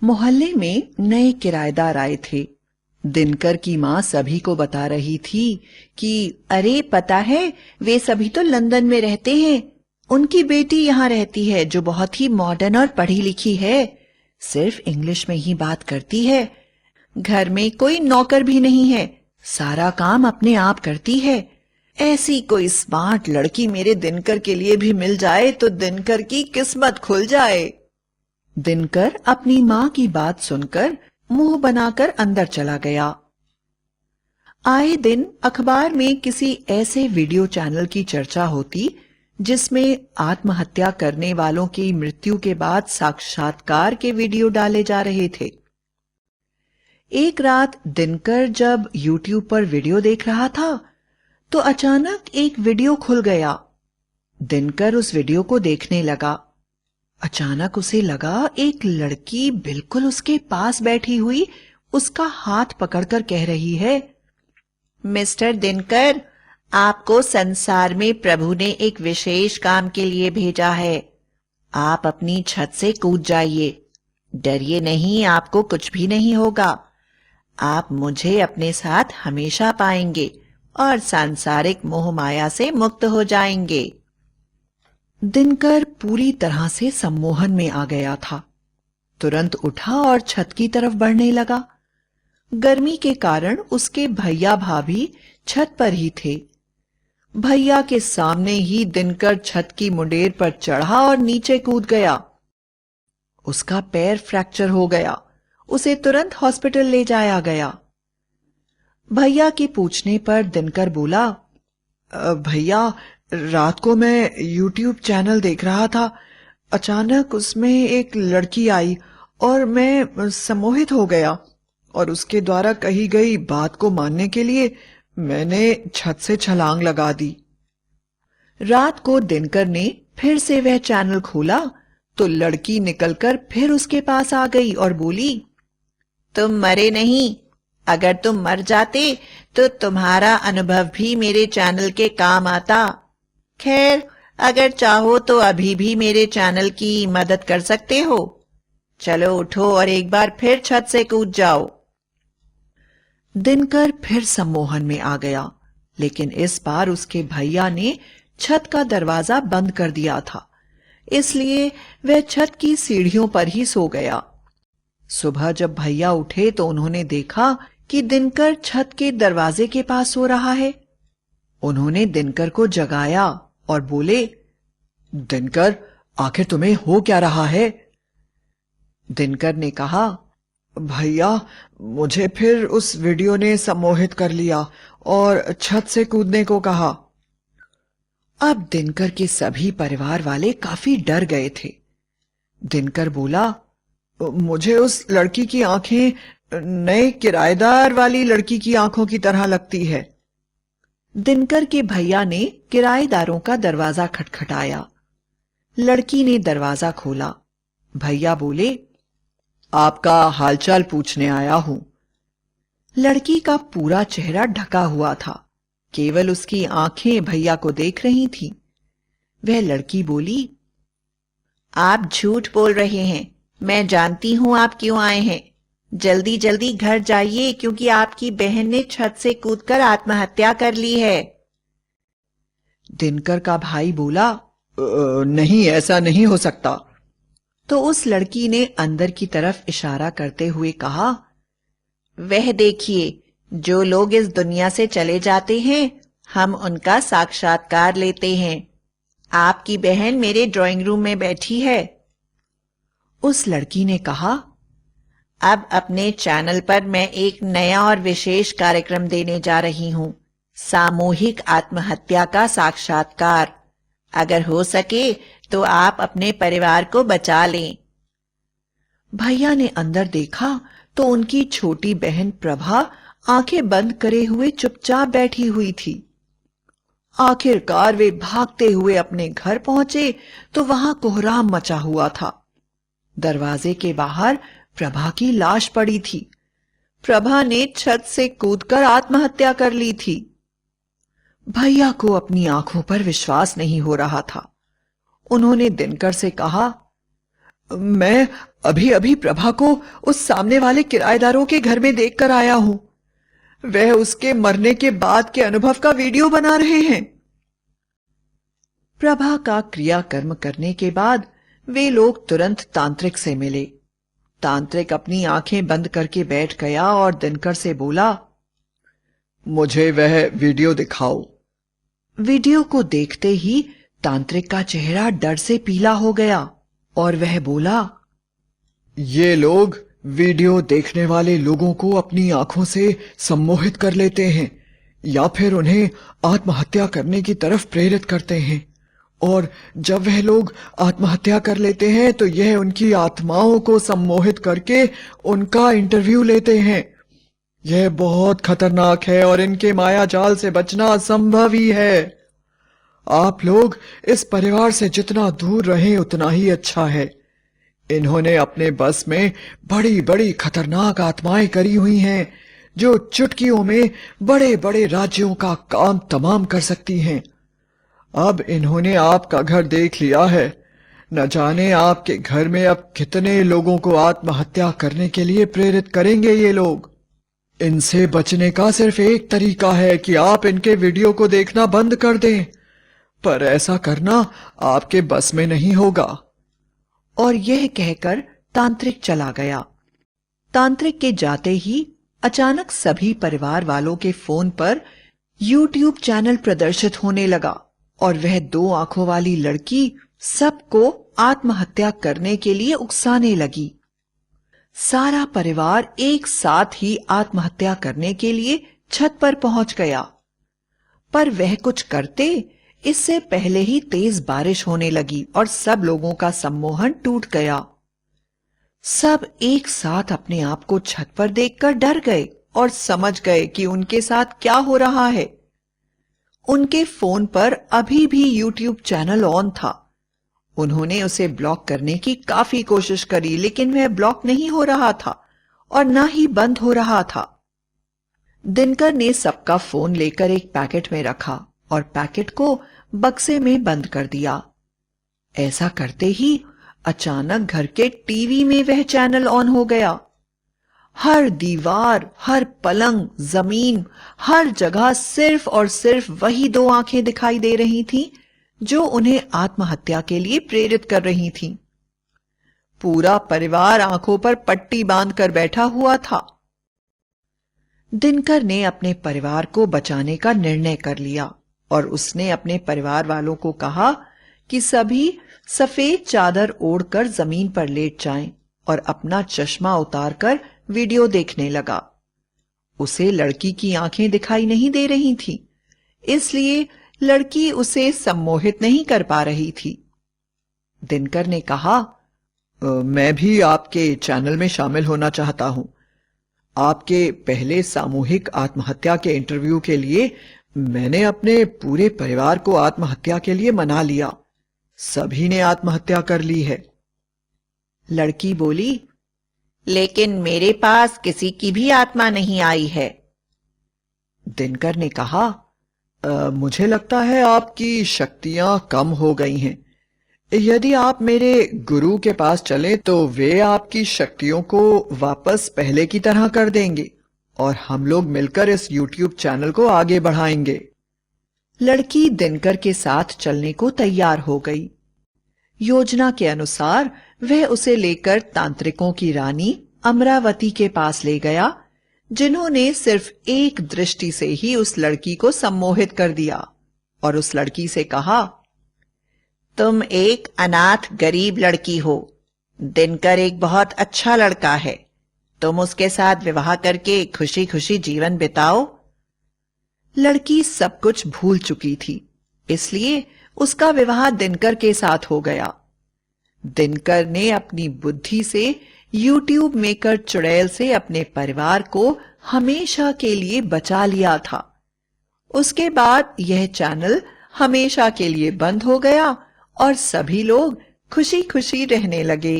मोहल्ले में नए किराएदार आए थे। दिनकर की माँ सभी को बता रही थी कि अरे पता है, वे सभी तो लंदन में रहते हैं। उनकी बेटी यहाँ रहती है जो बहुत ही मॉडर्न और पढ़ी लिखी है, सिर्फ इंग्लिश में ही बात करती है। घर में कोई नौकर भी नहीं है, सारा काम अपने आप करती है। ऐसी कोई स्मार्ट लड़की मेरे दिनकर के लिए भी मिल जाए तो दिनकर की किस्मत खुल जाए। दिनकर अपनी माँ की बात सुनकर मुंह बनाकर अंदर चला गया। आए दिन अखबार में किसी ऐसे वीडियो चैनल की चर्चा होती जिसमें आत्महत्या करने वालों की मृत्यु के बाद साक्षात्कार के वीडियो डाले जा रहे थे। एक रात दिनकर जब YouTube पर वीडियो देख रहा था तो अचानक एक वीडियो खुल गया। दिनकर उस वीडियो को देखने लगा। अचानक उसे लगा एक लड़की बिल्कुल उसके पास बैठी हुई उसका हाथ पकड़कर कह रही है, मिस्टर दिनकर, आपको संसार में प्रभु ने एक विशेष काम के लिए भेजा है। आप अपनी छत से कूद जाइए। डरिए नहीं, आपको कुछ भी नहीं होगा। आप मुझे अपने साथ हमेशा पाएंगे और सांसारिक मोह माया से मुक्त हो जाएंगे। दिनकर पूरी तरह से सम्मोहन में आ गया था। तुरंत उठा और छत की तरफ बढ़ने लगा। गर्मी के कारण उसके भैया भाभी छत पर ही थे। भैया के सामने ही दिनकर छत की मुंडेर पर चढ़ा और नीचे कूद गया। उसका पैर फ्रैक्चर हो गया। उसे तुरंत हॉस्पिटल ले जाया गया। भैया के पूछने पर दिनकर बोला, भैया, रात को मैं YouTube चैनल देख रहा था। अचानक उसमें एक लड़की आई और मैं सम्मोहित हो गया और उसके द्वारा कही गई बात को मानने के लिए मैंने छत से छलांग लगा दी। रात को दिनकर ने फिर से वह चैनल खोला तो लड़की निकलकर फिर उसके पास आ गई और बोली, तुम मरे नहीं। अगर तुम मर जाते तो तुम्हारा अनुभव भी मेरे चैनल के काम आता। खैर, अगर चाहो तो अभी भी मेरे चैनल की मदद कर सकते हो। चलो उठो और एक बार फिर छत से कूद जाओ। दिनकर फिर सम्मोहन में आ गया, लेकिन इस बार उसके भैया ने छत का दरवाजा बंद कर दिया था, इसलिए वह छत की सीढ़ियों पर ही सो गया। सुबह जब भैया उठे तो उन्होंने देखा कि दिनकर छत के दरवाजे के पास सो रहा है। उन्होंने दिनकर को जगाया और बोले, दिनकर, आखिर तुम्हें हो क्या रहा है? दिनकर ने कहा, भैया, मुझे फिर उस वीडियो ने सम्मोहित कर लिया और छत से कूदने को कहा। अब दिनकर के सभी परिवार वाले काफी डर गए थे। दिनकर बोला, मुझे उस लड़की की आंखें नए किराएदार वाली लड़की की आंखों की तरह लगती है। दिनकर के भैया ने किराएदारों का दरवाजा खटखटाया। लड़की ने दरवाजा खोला। भैया बोले, आपका हालचाल पूछने आया हूं। लड़की का पूरा चेहरा ढका हुआ था, केवल उसकी आंखें भैया को देख रही थीं। वह लड़की बोली, आप झूठ बोल रहे हैं। मैं जानती हूं आप क्यों आए हैं। जल्दी जल्दी घर जाइए, क्योंकि आपकी बहन ने छत से कूदकर आत्महत्या कर ली है। दिनकर का भाई बोला, नहीं, ऐसा नहीं हो सकता। तो उस लड़की ने अंदर की तरफ इशारा करते हुए कहा, वह देखिए, जो लोग इस दुनिया से चले जाते हैं, हम उनका साक्षात्कार लेते हैं। आपकी बहन मेरे ड्राइंग रूम में बैठी है। उस लड़की ने कहा, अब अपने चैनल पर मैं एक नया और विशेष कार्यक्रम देने जा रही हूं, सामूहिक आत्महत्या का साक्षात्कार। अगर हो सके तो आप अपने परिवार को बचा लें। भैया ने अंदर देखा तो उनकी छोटी बहन प्रभा आंखें बंद करे हुए चुपचाप बैठी हुई थी। आखिरकार वे भागते हुए अपने घर पहुंचे तो वहां कोहराम मचा हुआ था। दरवाजे के बाहर प्रभा की लाश पड़ी थी। प्रभा ने छत से कूदकर आत्महत्या कर ली थी। भैया को अपनी आंखों पर विश्वास नहीं हो रहा था। उन्होंने दिनकर से कहा, मैं अभी अभी प्रभा को उस सामने वाले किराएदारों के घर में देखकर आया हूं। वह उसके मरने के बाद के अनुभव का वीडियो बना रहे हैं। प्रभा का क्रियाकर्म करने के बाद वे लोग तुरंत तांत्रिक से मिले। तांत्रिक अपनी आंखें बंद करके बैठ गया और दिनकर से बोला, मुझे वह वीडियो दिखाओ। वीडियो को देखते ही तांत्रिक का चेहरा डर से पीला हो गया और वह बोला, ये लोग वीडियो देखने वाले लोगों को अपनी आंखों से सम्मोहित कर लेते हैं या फिर उन्हें आत्महत्या करने की तरफ प्रेरित करते हैं, और जब वह लोग आत्महत्या कर लेते हैं तो यह उनकी आत्माओं को सम्मोहित करके उनका इंटरव्यू लेते हैं। यह बहुत खतरनाक है और इनके माया जाल से बचना असंभव ही है। आप लोग इस परिवार से जितना दूर रहें उतना ही अच्छा है। इन्होंने अपने बस में बड़ी बड़ी खतरनाक आत्माएं करी हुई हैं जो चुटकियों में बड़े बड़े राज्यों का काम तमाम कर सकती हैं। अब इन्होंने आपका घर देख लिया है। न जाने आपके घर में अब कितने लोगों को आत्महत्या करने के लिए प्रेरित करेंगे ये लोग। इनसे बचने का सिर्फ एक तरीका है कि आप इनके वीडियो को देखना बंद कर दें, पर ऐसा करना आपके बस में नहीं होगा। और यह कहकर तांत्रिक चला गया। तांत्रिक के जाते ही अचानक सभी परिवार वालों के फोन पर YouTube चैनल प्रदर्शित होने लगा और वह 2 आंखों वाली लड़की सबको आत्महत्या करने के लिए उकसाने लगी। सारा परिवार एक साथ ही आत्महत्या करने के लिए छत पर पहुंच गया, पर वह कुछ करते इससे पहले ही तेज बारिश होने लगी और सब लोगों का सम्मोहन टूट गया। सब एक साथ अपने आप को छत पर देखकर डर गए और समझ गए कि उनके साथ क्या हो रहा है। उनके फोन पर अभी भी YouTube चैनल ऑन था। उन्होंने उसे ब्लॉक करने की काफी कोशिश करी, लेकिन वह ब्लॉक नहीं हो रहा था और ना ही बंद हो रहा था। दिनकर ने सबका फोन लेकर एक पैकेट में रखा और पैकेट को बक्से में बंद कर दिया। ऐसा करते ही अचानक घर के टीवी में वह चैनल ऑन हो गया। हर दीवार, हर पलंग, जमीन, हर जगह सिर्फ और सिर्फ वही 2 आंखें दिखाई दे रही थीं जो उन्हें आत्महत्या के लिए प्रेरित कर रही थीं। पूरा परिवार आंखों पर पट्टी बांधकर बैठा हुआ था। दिनकर ने अपने परिवार को बचाने का निर्णय कर लिया और उसने अपने परिवार वालों को कहा कि सभी सफेद चादर ओढ़कर जमीन पर लेट जाएं और अपना चश्मा उतारकर वीडियो देखने लगा। उसे लड़की की आंखें दिखाई नहीं दे रही थी, इसलिए लड़की उसे सम्मोहित नहीं कर पा रही थी। दिनकर ने कहा, मैं भी आपके चैनल में शामिल होना चाहता हूं। आपके पहले सामूहिक आत्महत्या के इंटरव्यू के लिए मैंने अपने पूरे परिवार को आत्महत्या के लिए मना लिया। सभी ने आत्महत्या कर ली है। लड़की बोली, लेकिन मेरे पास किसी की भी आत्मा नहीं आई है। दिनकर ने कहा, मुझे लगता है आपकी शक्तियां कम हो गई हैं। यदि आप मेरे गुरु के पास चलें तो वे आपकी शक्तियों को वापस पहले की तरह कर देंगे और हम लोग मिलकर इस YouTube चैनल को आगे बढ़ाएंगे। लड़की दिनकर के साथ चलने को तैयार हो गई। योजना के अनुसार वह उसे लेकर तांत्रिकों की रानी अमरावती के पास ले गया, जिन्होंने सिर्फ एक दृष्टि से ही उस लड़की को सम्मोहित कर दिया और उस लड़की से कहा, तुम एक अनाथ गरीब लड़की हो। दिनकर एक बहुत अच्छा लड़का है। तुम उसके साथ विवाह करके खुशी खुशी जीवन बिताओ। लड़की सब कुछ भूल चुकी थी, इसलिए उसका विवाह दिनकर के साथ हो गया। दिनकर ने अपनी बुद्धि से YouTube मेकर चुड़ैल से अपने परिवार को हमेशा के लिए बचा लिया था। उसके बाद यह चैनल हमेशा के लिए बंद हो गया और सभी लोग खुशी खुशी रहने लगे।